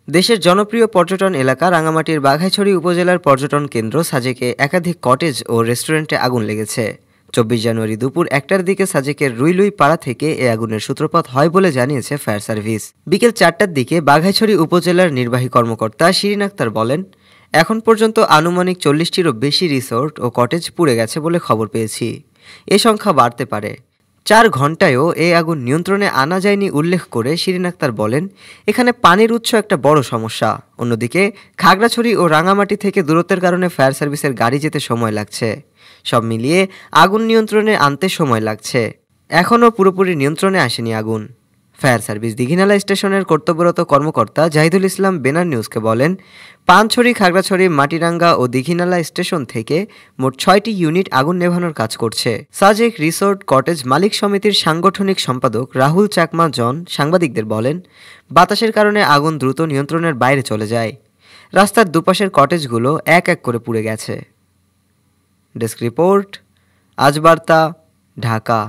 দেশের জনপ্রিয় পর্যটন এলাকা রাঙামাটির বাঘাইছড়ি উপজেলার পর্যটন কেন্দ্র সাজেকে একাধিক কটেজ ও রেস্টুরেন্টে আগুন লেগেছে। ২৪ জানুয়ারি দুপুর ১টার দিকে সাজেকের রুইলুই পাড়া থেকে এ আগুনের সূত্রপাত হয় বলে জানিয়েছে ফায়ার সার্ভিস। বিকেল ৪টার দিকে বাঘাইছড়ি উপজেলার নির্বাহী কর্মকর্তা শিরিন আক্তার বলেন, এখন পর্যন্ত আনুমানিক ৪০টিরও বেশি রিসোর্ট ও কটেজ পুড়ে গেছে বলে খবর পেয়েছি। এ সংখ্যা বাড়তে পারে। ৪ ঘণ্টায়ও এ আগুন নিয়ন্ত্রণে আনা যায়নি উল্লেখ করে শিরিন আক্তার বলেন, এখানে পানির উৎস একটা বড় সমস্যা। অন্যদিকে খাগড়াছড়ি ও রাঙামাটি থেকে দূরত্বের কারণে ফায়ার সার্ভিসের গাড়ি যেতে সময় লাগছে। সব মিলিয়ে আগুন নিয়ন্ত্রণে আনতে সময় লাগছে। এখনও পুরোপুরি নিয়ন্ত্রণে আসেনি আগুন। ফায়ার সার্ভিস দীঘিনালা স্টেশনের কর্তব্যরত কর্মকর্তা জাহিদুল ইসলাম বেনার নিউজকে বলেন, পানছড়ি, খাগড়াছড়ি, মাটিরাঙ্গা ও দীঘিনালা স্টেশন থেকে মোট ৬টি ইউনিট আগুন নেভানোর কাজ করছে। সাজেক রিসোর্ট কটেজ মালিক সমিতির সাংগঠনিক সম্পাদক রাহুল চাকমা জন সাংবাদিকদের বলেন, বাতাসের কারণে আগুন দ্রুত নিয়ন্ত্রণের বাইরে চলে যায়। রাস্তার দুপাশের কটেজগুলো এক এক করে পুড়ে গেছে। ডেস্ক রিপোর্ট, আজ বার্তা, ঢাকা।